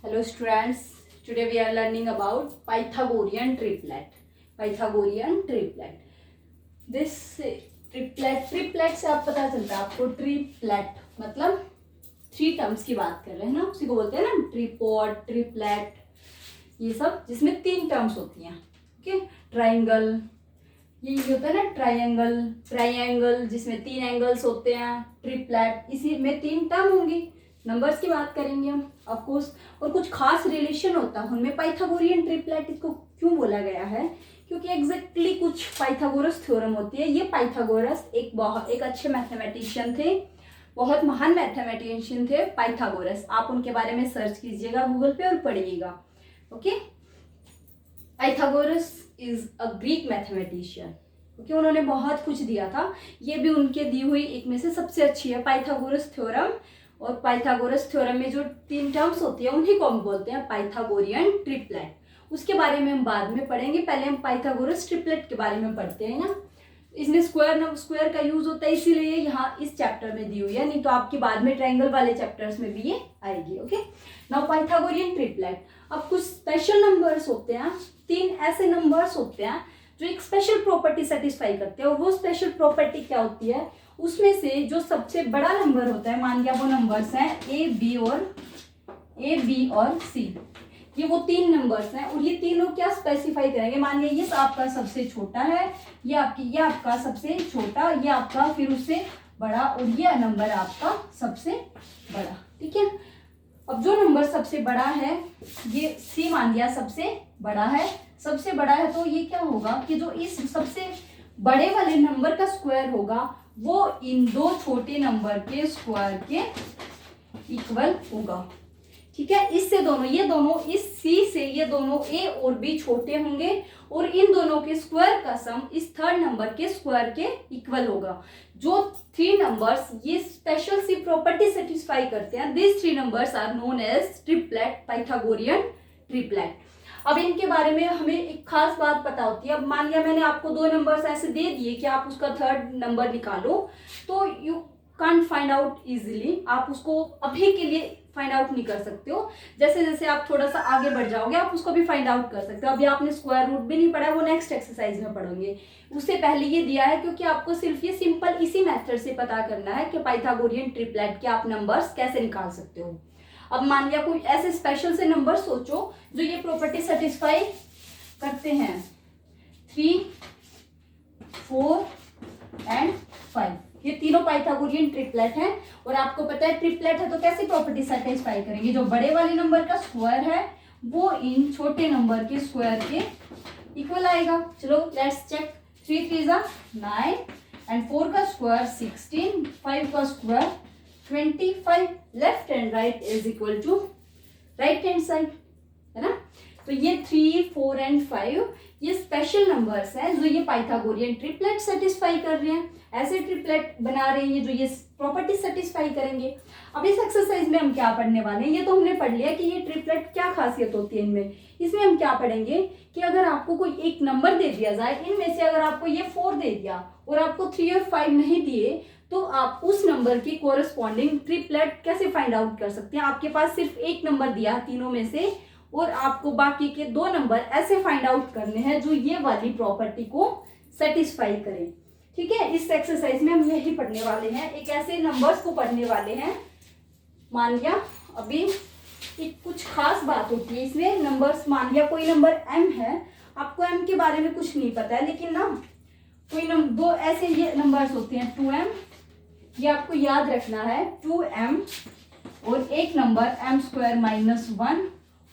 Hello students, today we are learning about Pythagorean triplet. Pythagorean triplet. This triplet से आप पता चलता है आपको ट्रिपलेट मतलब थ्री टर्म्स की बात कर रहे हैं ना, उसी को बोलते हैं ना ट्रिपॉड, ट्रिपलेट, ये सब जिसमें तीन टर्म्स होती हैं. ओके, ट्राइंगल, ये होता है ना ट्राइंगल, ट्राइंगल जिसमें तीन एंगल्स होते हैं. ट्रिपलेट इसी में तीन टर्म होंगी. नंबर्स की बात करेंगे हम ऑफ कोर्स, और कुछ खास रिलेशन होता है उनमें. पाइथागोरियन ट्रिपलेट इसको क्यों बोला गया है? क्योंकि एग्जैक्टली कुछ पाइथागोरस थ्योरम होती है. ये पाइथागोरस एक अच्छे मैथमेटिशियन थे, बहुत महान मैथमेटिशियन थे पाइथागोरस. आप उनके बारे में सर्च कीजिएगा गूगल पे और पढ़िएगा. Okay, Pythagoras is a Greek mathematician. क्योंकि उन्होंने बहुत कुछ दिया था. ये भी उनके दी हुई एक में से सबसे अच्छी है, पाइथागोरस थ्योरम. और पाइथागोरस थ्योरम में जो तीन टर्म्स होती है उन्हीं को हम बोलते हैं पाइथागोरियन ट्रिपलेट. उसके बारे में हम बाद में पढ़ेंगे. पहले हम पाइथागोरस ट्रिपलेट के बारे में पढ़ते हैं ना. इसमें स्क्वायर का यूज होता है, इसीलिए यहाँ इस चैप्टर में दी हुई है, नहीं तो आपकी बाद में ट्रायंगल वाले चैप्टर्स में भी ये आएगी. Okay, now Pythagorean triplet. अब कुछ स्पेशल नंबर्स होते हैं, तीन ऐसे नंबर्स होते हैं जो एक स्पेशल प्रॉपर्टी सेटिस्फाई करते हैं. और वो स्पेशल प्रॉपर्टी क्या होती है? उसमें से जो सबसे बड़ा नंबर होता है, मान लिया वो नंबर्स हैं ए बी और सी. ये वो तीन नंबर्स हैं और ये तीनों क्या स्पेसिफाई करेंगे. मान लिया ये आपका सबसे छोटा है, ये आपका सबसे छोटा, ये आपका फिर उससे बड़ा, और ये नंबर आपका सबसे बड़ा. ठीक है, अब जो नंबर सबसे बड़ा है, ये सी मान लिया सबसे बड़ा है. सबसे बड़ा है तो ये क्या होगा कि जो इस सबसे बड़े वाले नंबर का स्क्वायर होगा वो इन दो छोटे नंबर के स्क्वायर के इक्वल होगा. ठीक है, इससे दोनों, ये दोनों इस सी से ये दोनों ए और बी छोटे होंगे और इन दोनों के स्क्वायर का सम इस थर्ड नंबर के स्क्वायर के इक्वल होगा. जो थ्री नंबर्स ये स्पेशल सी प्रॉपर्टी सेटिस्फाई करते हैं, this three numbers are known as triplet, Pythagorean triplet. अब इनके बारे में हमें एक खास बात पता होती है. अब मान लिया मैंने आपको दो नंबर्स ऐसे दे दिए कि आप उसका थर्ड नंबर निकालो, तो you can't find out easily. आप उसको अभी के लिए फाइंड आउट नहीं कर सकते हो. जैसे जैसे आप थोड़ा सा आगे बढ़ जाओगे आप उसको भी फाइंड आउट कर सकते हो. अभी आपने स्क्वायर रूट भी नहीं पढ़ा है, वो नेक्स्ट एक्सरसाइज में पढ़ोगे. उससे पहले ये दिया है क्योंकि आपको सिर्फ ये सिंपल इसी मेथड से पता करना है कि पाइथागोरियन ट्रिपलेट के आप नंबर्स कैसे निकाल सकते हो. अब मान लिया कोई ऐसे स्पेशल से नंबर सोचो जो ये प्रॉपर्टी सेटिस्फाई करते हैं. 3, 4 एंड 5, ये तीनों पाइथागोरियन ट्रिपलेट हैं. और आपको पता है ट्रिपलेट है तो कैसी प्रॉपर्टी सेटिस्फाई करेंगे? जो बड़े वाले नंबर का स्क्वायर है वो इन छोटे नंबर के स्क्वायर के इक्वल आएगा. चलो लेट्स चेक. 3 3 9 एंड 4 का स्क्वायर 16, 5 का square 25. Left and right is equal to right hand side, है ना. तो ये 3, 4 एंड 5 ये स्पेशल नंबर्स हैं जो ये पाइथागोरियन ट्रिपलेट सेटिस्फाई कर रहे हैं. ऐसे ट्रिपलेट बना रहे हैं जो ये प्रॉपर्टी सेटिस्फाई करेंगे. अब इस एक्सरसाइज में हम क्या पढ़ने वाले हैं? ये तो हमने पढ़ लिया कि ये ट्रिपलेट क्या खासियत होती है इनमें. इसमें हम क्या पढ़ेंगे कि अगर आपको कोई एक नंबर दे दिया जाए, इनमें से अगर आपको ये 4 दे दिया और आपको 3 और 5 नहीं दिए, तो आप उस नंबर की कोरस्पॉन्डिंग ट्रिपलेट कैसे फाइंड आउट कर सकते हैं. आपके पास सिर्फ एक नंबर दिया तीनों में से और आपको बाकी के दो नंबर ऐसे फाइंड आउट करने हैं जो ये वाली प्रॉपर्टी को सेटिस्फाई करें. ठीक है, इस एक्सरसाइज में हम यही पढ़ने वाले हैं, एक ऐसे नंबर्स को पढ़ने वाले हैं. मान लिया अभी एक कुछ खास बात होती है इसमें नंबर्स. मान लिया कोई नंबर m है, आपको m के बारे में कुछ नहीं पता है, लेकिन ना कोई दो ऐसे ये नंबर्स होते हैं 2m, ये आपको याद रखना है 2m, और एक नंबर m² - 1,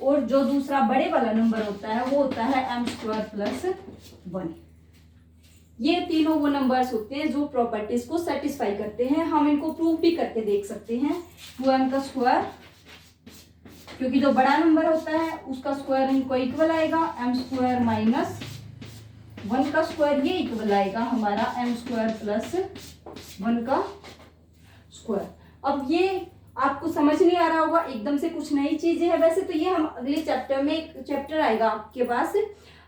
और जो दूसरा बड़े वाला नंबर होता है वो होता है m² + 1. ये तीनों वो नंबर्स होते हैं जो प्रॉपर्टीज को सेटिस्फाई करते हैं. हम इनको प्रूव भी करके देख सकते हैं. 2m का स्क्वायर, क्योंकि जो बड़ा नंबर होता है उसका स्क्वायर इनको इक्वल आएगा, m² - 1 का स्क्वायर ये इक्वल आएगा हमारा m² + 1 का स्क्वायर. अब ये आपको समझ नहीं आ रहा होगा, एकदम से कुछ नई चीजें है. वैसे तो ये हम अगले चैप्टर में, एक चैप्टर आएगा आपके पास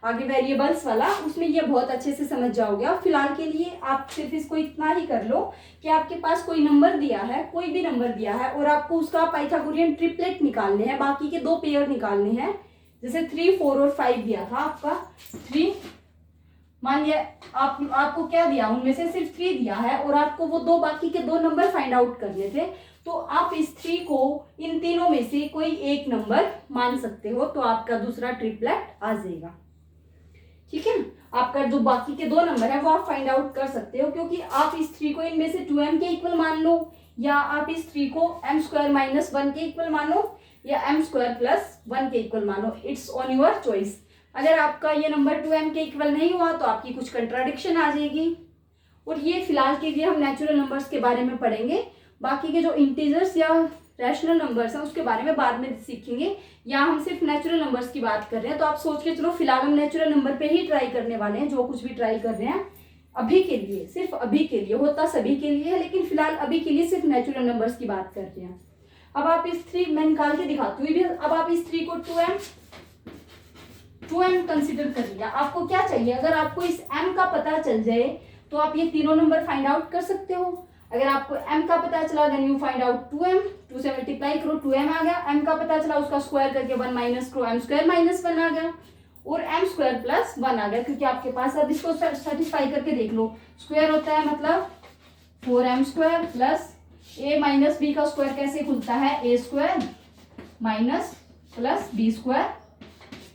आगे वेरिएबल्स वाला, उसमें ये बहुत अच्छे से समझ जाओगे आप। फिलहाल के लिए आप सिर्फ इसको इतना ही कर लो कि आपके पास कोई नंबर दिया है, कोई भी नंबर दिया है, और आपको उसका पाइथागोरियन ट्रिपलेट निकालने हैं, बाकी के 2 पेयर निकालने हैं। जैसे 3, 4 और 5 दिया था आपका 3, मान लिया आपको क्या दिया, उनमें से सिर्फ 3 दिया है और आपको वो बाकी के 2 नंबर फाइंड आउट करने थे। तो आप इस 3 को इन तीनों में से कोई एक नंबर मान सकते हो, तो आपका दूसरा ट्रिपलेट आ जाएगा। ठीक है, आपका जो बाकी के 2 नंबर है वो आप फाइंड आउट कर सकते हो, क्योंकि आप इस 3 को इनमें से 2m के इक्वल मान लो, या आप इस 3 को m² - 1 के इक्वल मानो, या m² + 1 के इक्वल मानो। It's on your choice. अगर आपका ये नंबर 2m के इक्वल नहीं हुआ तो आपकी कुछ कंट्राडिक्शन आ जाएगी। और ये फिलहाल के लिए हम नेचुरल नंबर्स के बारे में पढ़ेंगे, बाकी के जो इंटीजर्स या रैशनल नंबर्स हैं उसके बारे में बाद में सीखेंगे। या हम सिर्फ नेचुरल नंबर्स की बात कर रहे हैं, तो आप सोच के चलो फिलहाल हम नेचुरल नंबर पे ही ट्राई करने वाले हैं। जो कुछ भी ट्राई कर रहे हैं अभी के लिए, सिर्फ अभी के लिए, होता सभी के लिए है, लेकिन फिलहाल अभी के लिए सिर्फ नेचुरल नंबर्स की बात कर रहे हैं। अब आप इस 3 मैं निकाल के दिखाती हूँ भी। अब आप इस 3 को 2m कंसिडर कर लिया। आपको क्या चाहिए, अगर आपको इस m का पता चल जाए तो आप ये तीनों नंबर फाइंड आउट कर सकते हो। अगर आपको m का पता चला then you find out 2m, 2 से मल्टीप्लाई करो 2m आ गया। m का पता चला उसका स्क्वायर करके 1 माइनस करो, m² - 1 आ गया, और m² + 1 आ गया, क्योंकि आपके पास। अब इसको सेटिस्फाई करके देख लो, स्क्वायर होता है मतलब 4m² + a - b का स्क्वायर कैसे खुलता है, a² - + b²,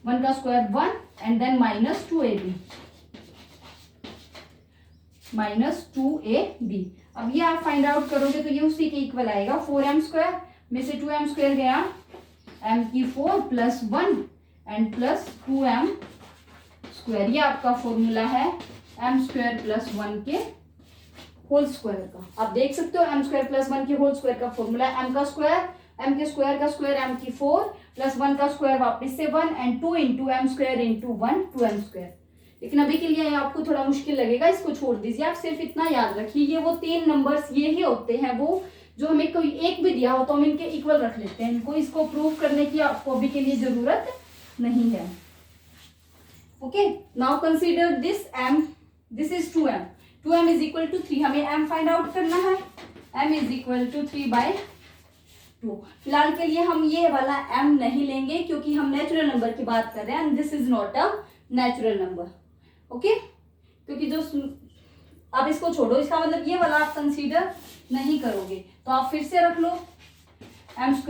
1 का square 1 and then -2ab -2ab। अब ये आप फाइंड आउट करोगे तो ये उसी के इक्वल आएगा। 4m² में से 2m² गया, m⁴ + 1 एंड प्लस 2m²। ये आपका फॉर्मूला है m² + 1 के होल स्क्वायर का। आप देख सकते हो m² + 1 के होल स्क्वायर का फॉर्मूला है m का स्क्वायर, m के स्क्वायर का स्क्वायर m⁴ + 1 का स्क्वायर वापस से 1 एंड 2 × m² × 1 2m²। लेकिन अभी के लिए आपको थोड़ा मुश्किल लगेगा, इसको छोड़ दीजिए। आप सिर्फ इतना याद रखिए, ये वो 3 नंबर्स ये ही होते हैं वो जो हमें कोई एक भी दिया हो तो हम इनके इक्वल रख लेते हैं। इनको इसको प्रूव करने की आपको अभी के लिए जरूरत नहीं है। Okay, now consider this m, this is 2m, 2m = 3। हमें m फाइंड आउट करना है, m = 3/2। फिलहाल के लिए हम ये वाला m नहीं लेंगे क्योंकि हम नेचुरल नंबर की बात कर रहे हैं and this is not a natural number. Okay, क्योंकि जो आप इसको छोड़ो, इसका मतलब ये वाला आप कंसीडर नहीं करोगे। तो आप फिर से रख लो, m² -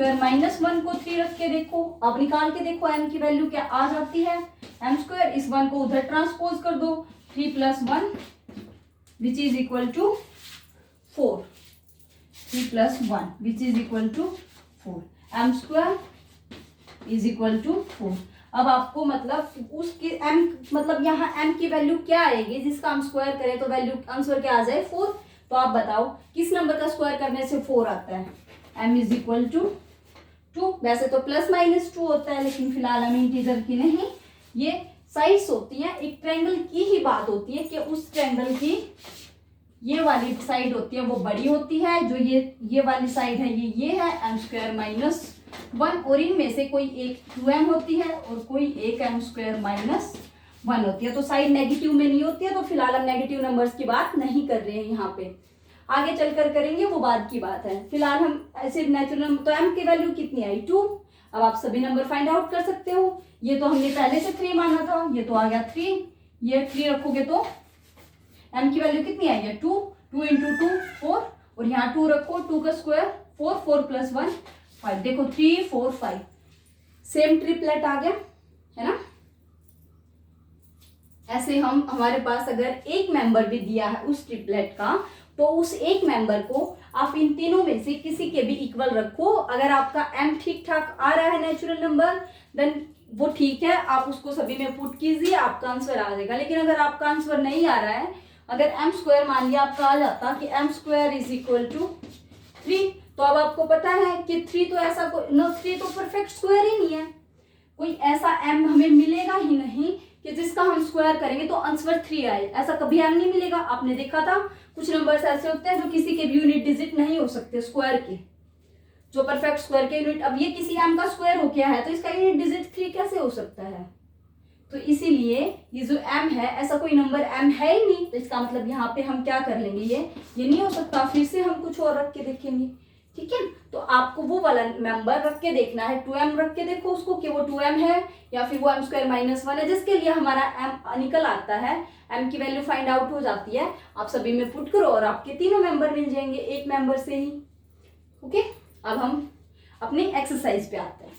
1 को 3 रख के देखो, अब निकाल के देखो m की वैल्यू क्या आ जाती है। m², इस 1 को उधर ट्रांसपोज कर दो, 3 + 1 which is equal to 4, 3 + 1 which is equal to 4, m² = 4। अब आपको मतलब उसकी m मतलब यहाँ m की वैल्यू क्या आएगी जिसका हम स्क्वायर करें तो वैल्यू आंसर क्या आ जाए 4। तो आप बताओ किस नंबर का स्क्वायर करने से 4 आता है। m = 2। वैसे तो +- 2 होता है, लेकिन फिलहाल हम इंटीजर की नहीं, ये साइड्स होती हैं। एक ट्रायंगल की ही बात होती है कि उस ट्रायंगल की ये वाली साइड होती है वो बड़ी होती है, जो ये वाली साइड है ये है m² - 1, और इनमें से कोई एक 2m होती है और कोई एक m² - 1 होती है। तो साइड नेगेटिव में नहीं होती है, तो फिलहाल हम नेगेटिव नंबर्स की बात नहीं कर रहे हैं यहाँ पे, आगे चलकर करेंगे, वो बाद की बात है। फिलहाल हम ऐसे नेचुरल नंबर, तो m की वैल्यू कितनी आई 2। अब आप सभी नंबर फाइंड आउट कर सकते हो। ये तो हमने पहले से 3 माना था, ये तो आ गया 3, ये 3 रखोगे तो m की वैल्यू कितनी आई है 2, 2 × 2 4, और यहाँ 2 रखो, 2 का स्क्वायर 4, 4 + 1 5। देखो 3 4 5 सेम ट्रिपलेट आ गया है ना। ऐसे हम हमारे पास अगर एक मेंबर भी दिया है उस ट्रिपलेट का, तो उस एक मेंबर को आप इन तीनों में से किसी के भी इक्वल रखो। अगर आपका m ठीक ठाक आ रहा है नेचुरल नंबर, देन वो ठीक है, आप उसको सभी में पुट कीजिए, आपका आंसर आ जाएगा। लेकिन अगर आपका आंसर नहीं आ रहा है, अगर m² मान लिया आपका आ जाता कि m² = 3, तो अब आपको पता है कि 3 तो ऐसा कोई 3 तो परफेक्ट स्क्वायर ही नहीं है। कोई ऐसा m हमें मिलेगा ही नहीं कि जिसका हम स्क्वायर करेंगे तो आंसर 3 आए, ऐसा कभी m नहीं मिलेगा। आपने देखा था कुछ नंबर्स ऐसे होते हैं जो किसी के भी यूनिट डिजिट नहीं हो सकते स्क्वायर के, जो परफेक्ट स्क्वायर के यूनिट। अब ये किसी m का स्क्वायर हो गया है तो इसका यूनिट डिजिट 3 कैसे हो सकता है, तो इसीलिए ये जो m है, ऐसा कोई नंबर m है ही नहीं, तो इसका मतलब यहाँ पे हम क्या कर लेंगे, ये नहीं हो सकता, फिर से हम कुछ और रख के देखेंगे। ठीक है, तो आपको वो वाला नंबर रख के देखना है, 2m रख के देखो उसको कि वो 2m है या फिर वो m² - 1 है, जिसके लिए हमारा m निकल आता है, m की वैल्यू फाइंड आउट हो जाती है। आप सभी में पुट करो और आपके तीनों मेंबर मिल जाएंगे एक मेंबर से ही। ओके, अब हम अपनी एक्सरसाइज पे आते हैं।